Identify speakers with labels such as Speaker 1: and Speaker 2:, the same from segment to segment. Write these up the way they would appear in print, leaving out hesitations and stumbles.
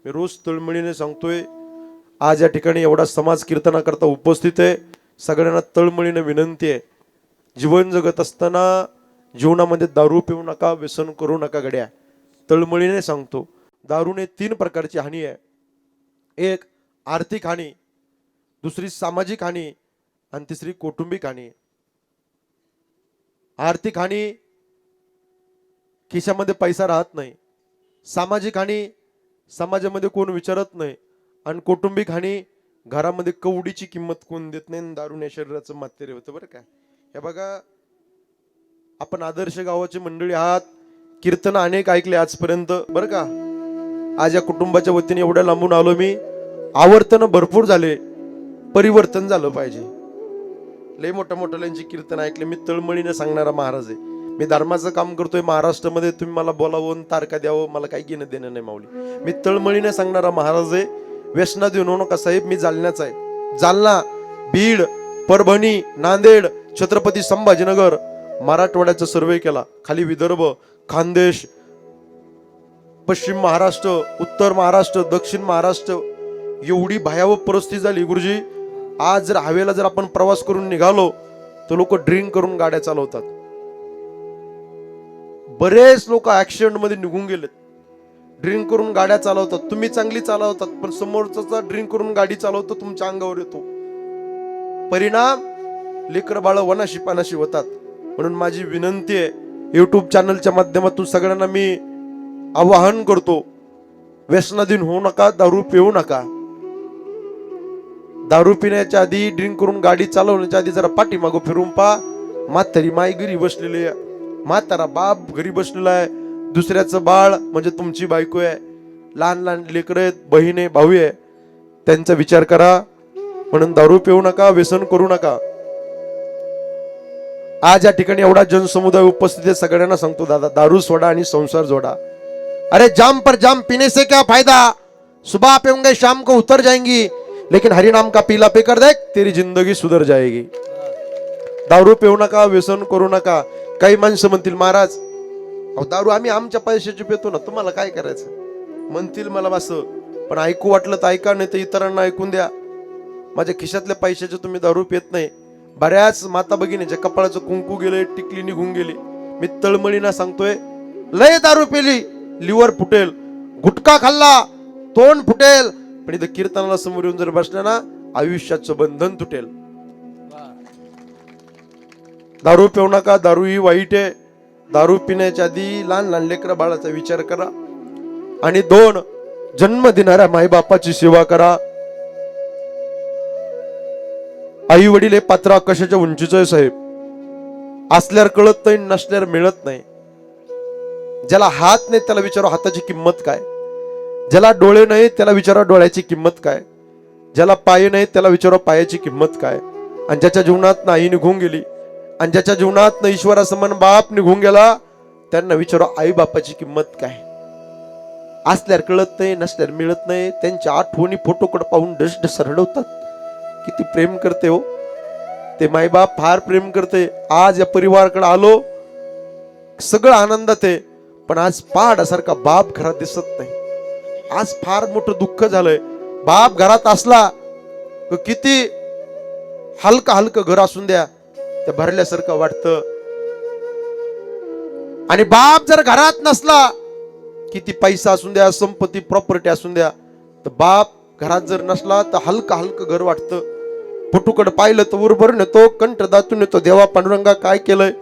Speaker 1: मी रोज तळमळीने सांगतोय, आज या ठिकाणी एवढा समाज कीर्तनाकरता उपस्थित आहे, सगळ्यांना तळमळीने विनंती आहे, जीवन जगत असताना जीवनामध्ये दारू पिऊ नका, व्यसन करू नका गड्या. तळमळीने सांगतो, दारूने 3 प्रकारची हानी आहे. एक आर्थिक हानी, दुसरी सामाजिक हानी आणि तिसरी कौटुंबिक हानी. आर्थिक हानी, खिशामध्ये पैसा राहत नाही. सामाजिक हानी, समाजामध्ये कोण विचारत नाही. आणि कौटुंबिक हानी, घरामध्ये कवडीची किंमत कोण देत नाही. दारूने शरीराचं मातेरे होतं बरं का. हे बघा, आपण आदर्श गावाची मंडळी आहात, कीर्तन अनेक ऐकले आजपर्यंत बरं का. आज या कुटुंबाच्या वतीने एवढ्या लांबून आलो मी, आवर्तन भरपूर झाले, परिवर्तन झालं पाहिजे. लय मोठ्यांची कीर्तन ऐकले. मी तळमळीने सांगणारा महाराज आहे. मी धर्माचं काम करतोय महाराष्ट्रामध्ये, तुम्ही मला बोलावून तारका द्यावं, मला काही घेणं देणं नाही माऊली. मी तळमळीने सांगणारा महाराज आहे. व्यसनात येऊ नका साहेब, मी जालन्याचा आहे. जालना, बीड, परभणी, नांदेड, छत्रपती संभाजीनगर, मराठवाड्याचा सर्वे केला, खाली विदर्भ, खानदेश, पश्चिम महाराष्ट्र, उत्तर महाराष्ट्र, दक्षिण महाराष्ट्र, एवढी भयावह परिस्थिती झाली गुरुजी. आज जर हवेला जर आपण प्रवास करून निघालो तर लोक ड्रिंक करून गाड्या चालवतात. बरेच लोक ऍक्सिडेंट मध्ये निघून गेलेत, ड्रिंक करून गाड्या चालवतात. तुम्ही चांगली चालवतात, पण समोरचा ड्रिंक करून गाडी चालवतो, तुमच्या अंगावर येतो. परिणाम लेकर बाळ वनाशी पानाशी होतात. म्हणून माझी विनंती आहे, युट्यूब चॅनलच्या माध्यमातून सगळ्यांना मी आवाहन करतो, व्यसनाधीन होऊ नका, दारू पिऊ नका. दारू पिण्याच्या आधी, ड्रिंक करून गाडी चालवण्याच्या आधी जरा पाठीमागं फिरून पहा. म्हातारी माई घरी बसलेली आहे, म्हातारा बाप घरी बसलेला आहे, दुसऱ्याचं बाळ म्हणजे तुमची बायको आहे, लहान लहान लेकरं आहेत, बहीण आहे, भाऊ आहे, त्यांचा विचार करा. म्हणून दारू पिऊ नका, व्यसन करू नका. आज या ठिकाणी एवढा जनसमुदाय उपस्थित आहे, सगळ्यांना सांगतो दादा, दारू सोडा आणि संसार जोडा. अरे जाम पर जाम पीने से क्या फायदा, सुबह पीऊंगे शाम को उतर जाएंगी, लेकिन हरि नाम का पीला पीकर देख तेरी जिंदगी सुधर जाएगी. दारू पिऊ नका, व्यसन करू नका. काही माणसं म्हणतील, महाराज अहो दारू आम्ही आमच्या पैशाची पितो ना, तुम्हाला काय करायचं म्हणतील मला बस. पण ऐकू वाटलं तर ऐका, नाही तर इतरांना ऐकून द्या. माझ्या खिशातल्या पैशाचे तुम्ही दारू पित नाही. बऱ्याच माता भगिनीच्या कपाळाचं कुंकू गेले, टिकली निघून गेली. मी तळमळीना सांगतोय, लय दारू पिली लिव्हर फुटेल, गुटखा खाल्ला तोंड फुटेल, पण इथं कीर्तनाला समोर येऊन जर बसलं ना, आयुष्याचं बंधन तुटेल. दारू पिऊ नका, दारू ही वाईट आहे. दारू पिण्याच्या आधी लहान लहान लेकरा बाळाचा विचार करा. आणि 2, जन्म देणाऱ्या माईबापाची सेवा करा. आई वडील हे पात्र कशाच्या उंचीचं आहे साहेब. असल्यावर कळत नाही, नसल्यावर मिळत नाही. ज्याला हात नाही त्याला विचारा हाताची किंमत काय, ज्याला डोळे नाही त्याला विचारा डोळ्याची किंमत काय, ज्याला पाय नाही त्याला विचारा पायाची किंमत काय. आणि ज्याच्या जीवनात आई निघून गेली, आणि ज्याच्या जीवनात ईश्वरासमान बाप निघून गेला, त्यांना विचारा आई बापाची किंमत काय. असल्यावर कळत नाही, नसल्यावर मिळत नाही. त्यांच्या आठवणी फोटोकडे पाहून डस रडवतात. किती प्रेम करते हो ते मायबाप, फार प्रेम करते. आज या परिवाराकडे आलो, सगळं आनंदात आहे, पण आज पहाडासारखा बाप घरात दिसत नाही. आज फार मोठं दुःख झालंय. बाप घरात असला किती हलकं घर असून द्या, ते भरल्यासारखं वाटतं. आणि बाप जर घरात नसला, किती पैसा असून द्या, संपत्ती प्रॉपर्टी असून द्या, तर बाप घरात जर नसला तर हलकं घर वाटतं. फोटोकडे पाहिलं तर उरभरून येतो, कंठ दातून येतो, देवा पांडुरंगा काय केलंय,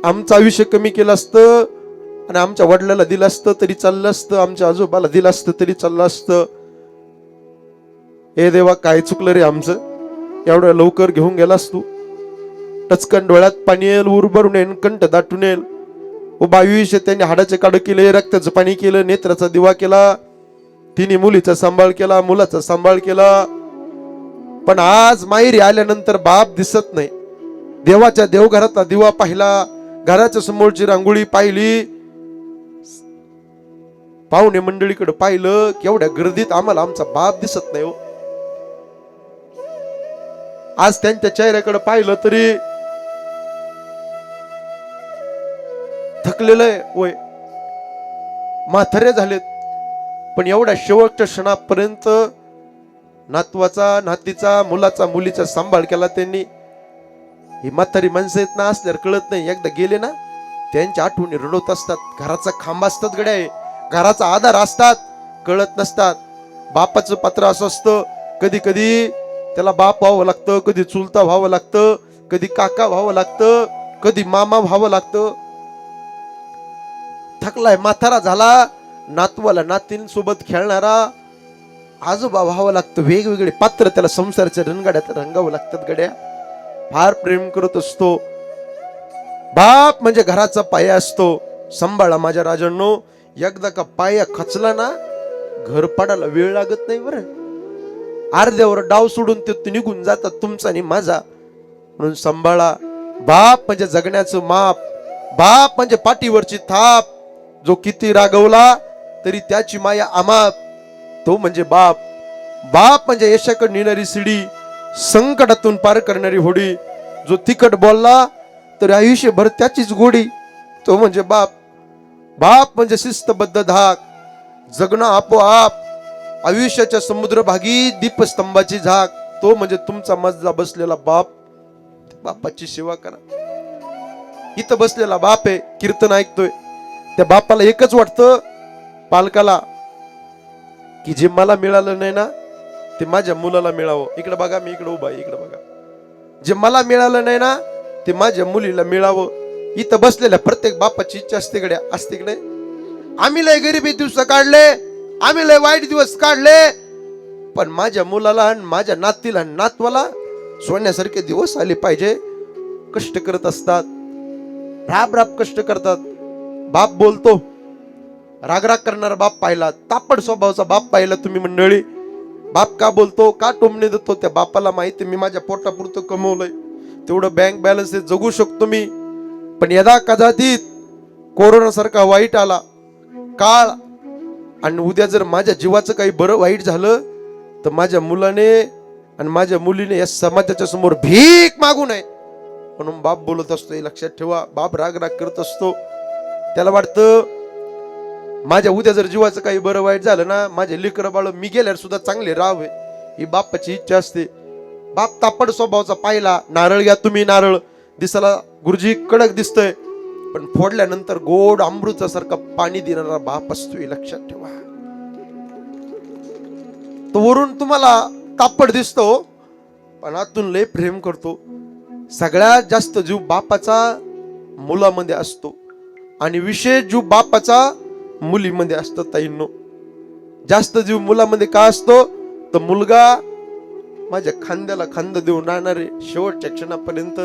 Speaker 1: आमचं आयुष्य कमी केलं असतं आणि आमच्या वडिलाला दिलं असतं तरी चाललं असतं, आमच्या आजोबाला दिलं असतं तरी चाललं असतं. हे देवा काय चुकलं रे आमचं, एवढ्या लवकर घेऊन गेलास तू. टचकन डोळ्यात पाणी येईल, उरभरून येईल, कंठ दाटून येईल. उभा आयुष्य त्यांनी हाडाचे काढ केले, रक्ताचं पाणी केलं, नेत्राचा दिवा केला, तिने मुलीचा सांभाळ केला, मुलाचा सांभाळ केला. पण आज माहेरी आल्यानंतर बाप दिसत नाही. देवाच्या देवघरातला दिवा पाहिला, घराच्या समोरची रांगोळी पाहिली, पाहुणे मंडळीकडे पाहिलं, केवढ्या गर्दीत आम्हाला आमचा बाप दिसत नाही हो. आज त्यांच्या चेहऱ्याकडे पाहिलं तरी थकलेलं आहे, वय म्हातारे झालेत. पण एवढ्या शेवटच्या क्षणापर्यंत नातवाचा, नातीचा, मुलाचा, मुलीचा सांभाळ केला त्यांनी. ही म्हातारी माणसं आहेत ना, असल्यावर कळत नाही. एकदा गेले ना, त्यांच्या आठवणी रडवत असतात. घराचा खांब असतात गड्या, घराचा आधार असतात, कळत नसतात. बापाचं पात्र असं असतं, कधी कधी त्याला बाप व्हावं लागतं, कधी चुलता व्हावं लागतं, कधी काका व्हावं लागतं, कधी मामा व्हावं लागतं. थकलाय, म्हातारा झाला, नातवाला नातींसोबत खेळणारा आजोबा व्हावं लागतं. वेगवेगळे पात्र त्याला संसाराच्या रणगाड्यात रंगावं लागतात गड्या. फार प्रेम करत असतो. बाप म्हणजे घराचा पाया असतो. सांभाळा माझ्या राजांनो, एकदा का पाया खचला ना, घर पाडायला वेळ लागत नाही बरं. अर्ध्यावर डाव सोडून ते निघून जातात तुमचा आणि माझा. म्हणून सांभाळा. बाप म्हणजे जगण्याचं माप, बाप म्हणजे पाठीवरची थाप. जो किती रागवला तरी त्याची माया अमाप, तो म्हणजे बाप. बाप म्हणजे यशाकडे नेणारी शिडी, संकटातून पार करणारी होडी. जो तिखट बोलला तर आयुष्यभर त्याचीच गोडी, तो म्हणजे बाप. बाप म्हणजे शिस्तबद्ध धाक, जगणं आपोआप, आयुष्याच्या समुद्रभागी दीपस्तंभाची झाक, तो म्हणजे तुमचा मजला बसलेला बाप. बापाची सेवा करा. इथं बसलेला बाप आहे, कीर्तन ऐकतोय. त्या बापाला एकच वाटतं, पालकाला, की जे मला मिळालं नाही ना, ते माझ्या मुलाला मिळावं. इकडे बघा, मी इकडे उभा आहे, इकडे बघा. जे मला मिळालं नाही ना, ते माझ्या मुलीला मिळावं. इथं बसलेल्या प्रत्येक बापाची इच्छा असते गड्या, असते की नाही? आम्ही लय गरिबी दिवस काढले, आम्ही लय वाईट दिवस काढले, पण माझ्या मुलाला आणि माझ्या नातीला आणि नातवाला सोन्यासारखे दिवस आले पाहिजे. कष्ट करत असतात, राब राब कष्ट करतात. बाप बोलतो, रागराग करणारा बाप पाहिला, तापड स्वभावाचा बाप पाहिला तुम्ही मंडळी. बाप का बोलतो, का टोमणे देतो? त्या बापाला माहिती मी माझ्या पोटापुरतं कमवलंय, तेवढं बँक बॅलन्स जगू शकतो मी. पण यदा कदाचित कोरोना सारखा वाईट आला काळ, आणि उद्या जर माझ्या जीवाचं काही बरं वाईट झालं, तर माझ्या मुलाने आणि माझ्या मुलीने या समाजाच्या समोर भीक मागू नये. म्हणून बाप बोलत असतो. हे लक्षात ठेवा. बाप राग राग करत असतो. त्याला वाटतं माझ्या उद्या जर जीवाचं काही बरं वाईट झालं ना, माझे लेकरं बाळ मी गेल्यावर सुद्धा चांगले राहावे, ही बापाची इच्छा असते. बाप तापड स्वभावाचा पाहिला. नारळ घ्या तुम्ही, नारळ दिसायला गुरुजी कडक दिसतंय, पण फोडल्यानंतर गोड अमृतासारखा पाणी देणारा बाप असतो, हे लक्षात ठेवा. तो वरून तुम्हाला तापड दिसतो, पण आतून लय प्रेम करतो. सगळ्यात जास्त जीव बापाचा मुलामध्ये असतो, आणि विशेष जीव बापाचा मुलीमध्ये असतो. ताईंनो, जास्त जीव मुलामध्ये का असतो? तर मुलगा माझ्या खांद्याला खांदा देऊन राहणार आहे शेवटच्या क्षणापर्यंत,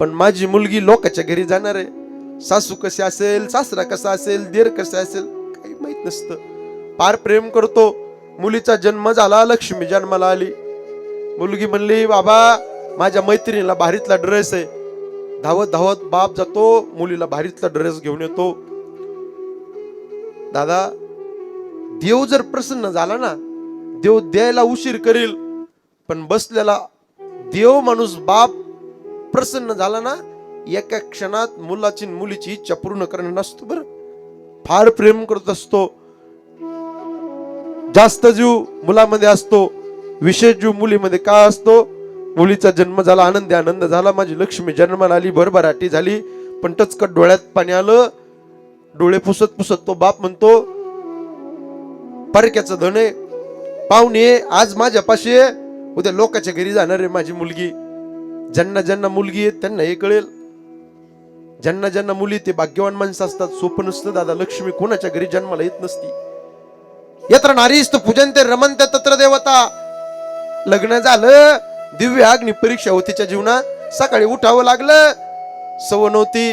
Speaker 1: पण माझी मुलगी लोकांच्या घरी जाणार आहे. सासू कशी असेल, सासरा कसा असेल, देर कसा असेल, काही माहित नसतं. फार प्रेम करतो. मुलीचा जन्म झाला, लक्ष्मी जन्माला आली. मुलगी म्हणली, बाबा माझ्या मैत्रिणीला भारीतला ड्रेस आहे. धावत धावत बाप जातो, मुलीला भारीतला ड्रेस घेऊन येतो. दादा, देव जर प्रसन्न झाला ना, देव द्यायला उशीर करील, पण बसलेला देव माणूस बाप प्रसन्न झाला ना, एका क्षणात मुलाची मुलीची इच्छा पूर्ण करणं नसतो बरं. फार प्रेम करत असतो. जास्त जीव मुलामध्ये असतो, विशेष जीव मुलीमध्ये का असतो? मुलीचा जन्म झाला, आनंदी आनंद झाला, माझी लक्ष्मी जन्माला आली, भरभराटी झाली, पण टचकट डोळ्यात पाणी आलं. डोळे पुसत पुसत तो बाप म्हणतो, परक्याचं धन आहे, पाहुणे आज माझ्यापाशी आहे, उद्या लोकांच्या घरी जाणार आहे माझी मुलगी. ज्यांना ज्यांना मुलगी आहे त्यांना हे कळेल. ज्यांना ज्यांना मुली ते भाग्यवान माणसं असतात. सोपं नसतं दादा. लक्ष्मी कोणाच्या घरी जन्माला येत नसती. यत्र नारीस्त पूजन्ते रमन्ते तत्र देवता. लग्न झालं, दिव्य अग्नी परीक्षा होती तिच्या जीवनात. सकाळी उठावं लागलं, सवय नव्हती.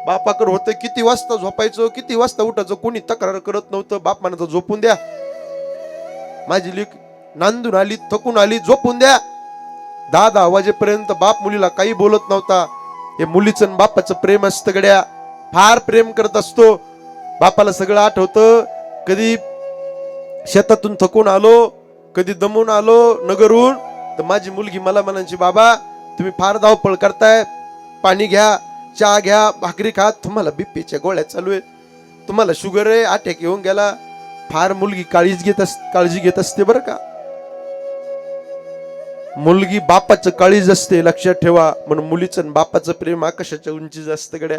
Speaker 1: बापाकडे होतं किती वाजता झोपायचं, किती वाजता उठायचं, कोणी तक्रार करत नव्हतं. बाप म्हणायचं झोपून द्या, माझी लेक नांदून आली, थकून आली, झोपून द्या. 10-10 वाजेपर्यंत बाप मुलीला काही बोलत नव्हता. हे मुलीचं बापाचं प्रेम असतं गड्या. फार प्रेम करत असतो. बापाला सगळं आठवतं. कधी शेतातून थकून आलो, कधी दमून आलो नगरहून, तर माझी मुलगी मला म्हणायची, बाबा तुम्ही फार धावपळ करताय, पाणी घ्या, चहा घ्या, भाकरी खा, तुम्हाला बीपीच्या गोळ्या चालू आहे, तुम्हाला शुगर आहे, अटॅक येऊन गेला. फार मुलगी काळजी घेत असते बरं का. मुलगी बापाचं काळीज असते, लक्षात ठेवा. म्हणून मुलीचं आणि बापाचं प्रेम आकाशाच्या उंचीच असतं गड्या.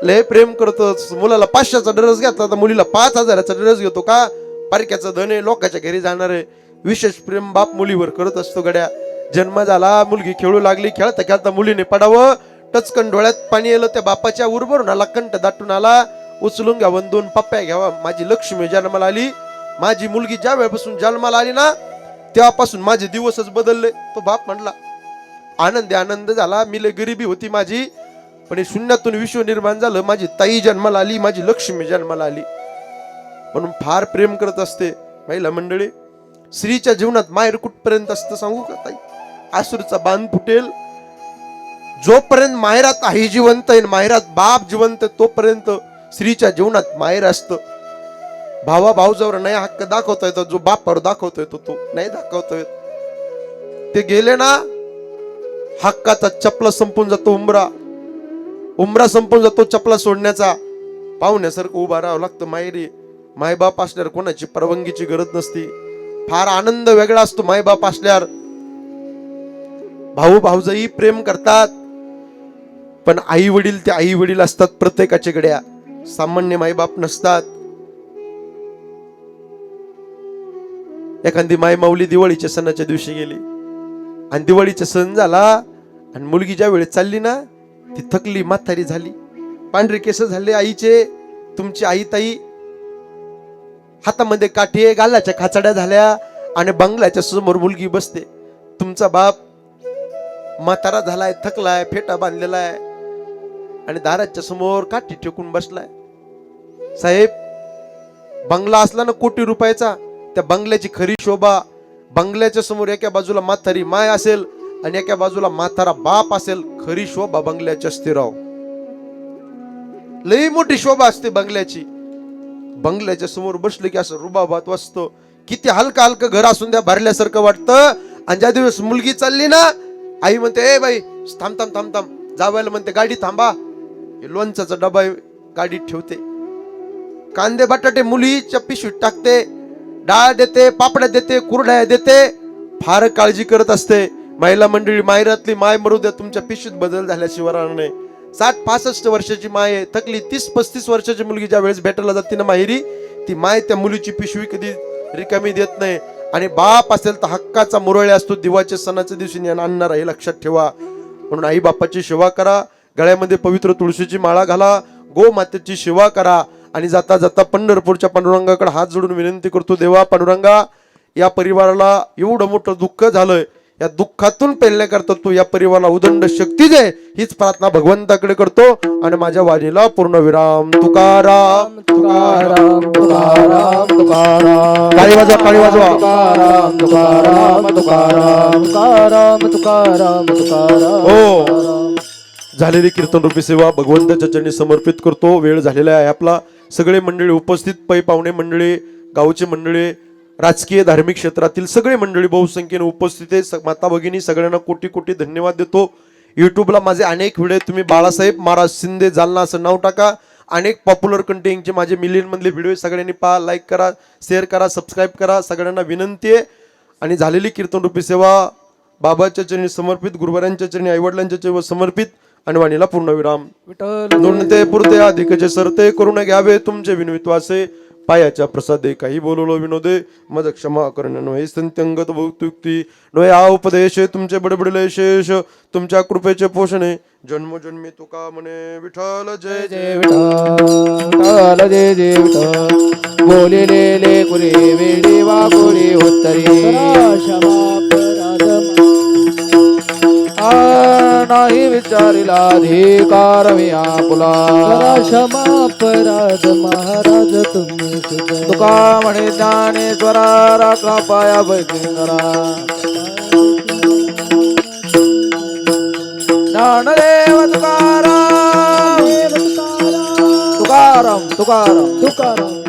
Speaker 1: लय प्रेम करतो. मुलाला 500चा ड्रेस घेतला तर मुलीला 5000चा ड्रेस घेतो का. पारख्याचं धन आहे, लोकांच्या घरी जाणार आहे. विशेष प्रेम बाप मुलीवर करत असतो गड्या. जन्म झाला, मुलगी खेळू लागली, खेळता खेळता मुलीने पडावं, टचकन डोळ्यात पाणी आलं. त्या बापाच्या उरभरून आला, कंठ दाटून आला, उचलून घ्यावं, 2 पप्प्या घ्यावा. माझी लक्ष्मी जन्माला आली. माझी मुलगी ज्या वेळेपासून जन्माला आली ना, तेव्हापासून माझे दिवसच बदलले. तो बाप म्हणला, आनंद झाला. मी लय गरिबी होती माझी, पण हे शून्यातून विश्व निर्माण झालं. माझी ताई जन्माला आली, माझी लक्ष्मी जन्माला आली. म्हणून फार प्रेम करत असते महिला मंडळी. स्त्रीच्या जीवनात माहेर कुठपर्यंत असतं सांगू का ताई. आसुरचा बांध फुटेल. जोपर्यंत माहेरात आई जिवंत आहे, माहेरात बाप जिवंत आहे, तोपर्यंत स्त्रीच्या जीवनात माहेर असतं. भावा भाऊजावर नाही हक्क दाखवता येतो, जो बापावर दाखवतोय तो नाही दाखवतोय. ते गेले ना, हक्काचा चपला संपून जातो. उमरा संपून जातो चपला सोडण्याचा. पाहुण्यासारखं उभा राहावं लागतं माहेरी. मायबाप असल्यावर कोणाची परवानगीची गरज नसती. फार आनंद वेगळा असतो मायबाप असल्यावर. भाऊ भाऊजाई प्रेम करतात, पण आई वडील ते आई वडील असतात प्रत्येकाच्या गड्या. सामान्य मायबाप नसतात. एखादी माय माऊली दिवाळीच्या सणाच्या दिवशी गेली आणि दिवाळीचा सण झाला आणि मुलगी ज्या वेळेस चालली ना, ती थकली, म्हातारी झाली, पांढरे केस झाले आईचे. तुमची आई ताई हातामध्ये काठी, गालाच्या खाचड्या झाल्या आणि बंगल्याच्या समोर मुलगी बसते. तुमचा बाप म्हातारा झालाय, थकलाय, फेटा बांधलेला आहे आणि दाराच्या समोर काठी ठेकून बसलाय. साहेब, बंगला असला ना कोटी रुपयाचा, त्या बंगल्याची खरी शोभा, बंगल्याच्या समोर एका बाजूला म्हातारी माय असेल आणि एका बाजूला म्हातारा बाप असेल, खरी शोभा बंगल्याची असते राव. लई मोठी शोभा असते बंगल्याची. बंगल्याच्या समोर बसले की असं रुबाबात वाजतो. किती हलका हलका घर असून द्या, भरल्यासारखं वाटतं. आणि ज्या दिवस मुलगी चालली ना, आई म्हणते, ए बाई थांब थांब थांब थांब. जावायला म्हणते, गाडी थांबा. लोणचाचा डबा गाडीत ठेवते, कांदे बटाटे मुलीच्या पिशवीत टाकते, डाळ देते, पापड्या देते, कुरड्या देते. फार काळजी करत असते महिला मंडळी. माहेरातली माय मरू द्या, तुमच्या पिशवीत बदल झाल्याशिवाय राहणार नाही. 60-65 वर्षाची माय आहे, थकली. 30-35 वर्षाची मुलगी ज्या वेळेस भेटायला जाते ना माहेरी, ती माय त्या मुलीची पिशवी कधी रिकामी देत नाही. आणि बाप असेल तर हक्काचा मुरळे असतो. दिवाळीच्या सणाच्या दिवशी आणणार हे लक्षात ठेवा. म्हणून आई बापाची सेवा करा, गळ्यामध्ये पवित्र तुळशीची माळा घाला, गो मातेची सेवा करा. आणि जाता जाता पंढरपूरच्या पांडुरंगाकडे हात जोडून विनंती करतो, देवा पांडुरंगा, या परिवाराला एवढं मोठं दुःख झालंय, या दुःखातून पेलण्याकरता तू या परिवाराला उदंड शक्ती दे, हीच प्रार्थना भगवंताकडे करतो. आणि माझ्या वाणीला पूर्ण विराम. तुकाराम तुकाराम तुकाराम तुकाराम. टाळी वाजवा, टाळी वाजवा. तुकाराम तुकाराम तुकाराम तुकाराम तुकाराम तुकाराम. हो, झालेली कीर्तन रूपी सेवा भगवंताच्या चरणी समर्पित करतो. वेळ झालेला आहे आपला. सगळे मंडळी उपस्थित, पै पाहुणे मंडळी, गावचे मंडळी, राजकीय धार्मिक क्षेत्रातील सगळे मंडळी बहुसंख्येने उपस्थित आहे. माता भगिनी सगळ्यांना कोटी कोटी धन्यवाद देतो. युट्यूबला माझे अनेक व्हिडिओ, तुम्ही बाळासाहेब महाराज शिंदे जालना असं नाव टाका. अनेक पॉप्युलर कंटेंटचे माझे मिलियन मधले व्हिडिओ सगळ्यांनी पहा, लाईक करा, शेअर करा, सबस्क्राईब करा. सगळ्यांना विनंती आहे. आणि झालेली कीर्तन रूपी सेवा बाबाच्या चरणी समर्पित, गुरुवारांच्या चरणी, आईवडिलांच्या चरणी समर्पित. आणि वाणीला पूर्ण विराम. नुणते पुरते अधिकचे सरते, करून घ्यावे तुमचे विनवित्वासे. पायाच्या प्रसादे काही बोललो विनोदे, मज क्षमा करण नोहे संत्यंगत भौतुक्ती नोहे. हा उपदेश तुमचे बडबडले शेष, तुमच्या कृपेचे पोषणे. जन्मोजन्मी तुका म्हणे विठ्ठल जय जय विठ्ठल जय जय विठ्ठल. बोलिले कुरे वेडी वाकुरी उत्तरी, नाही विचारिला अधिकार मी आपुला.
Speaker 2: क्षमा अपराध महाराज तुम्ही.
Speaker 1: तुका म्हणे ज्ञानेश्वरा, राखा पाया बैठेंगरा. ज्ञानदेव तुकाराम तुकाराम तुकाराम तुकाराम.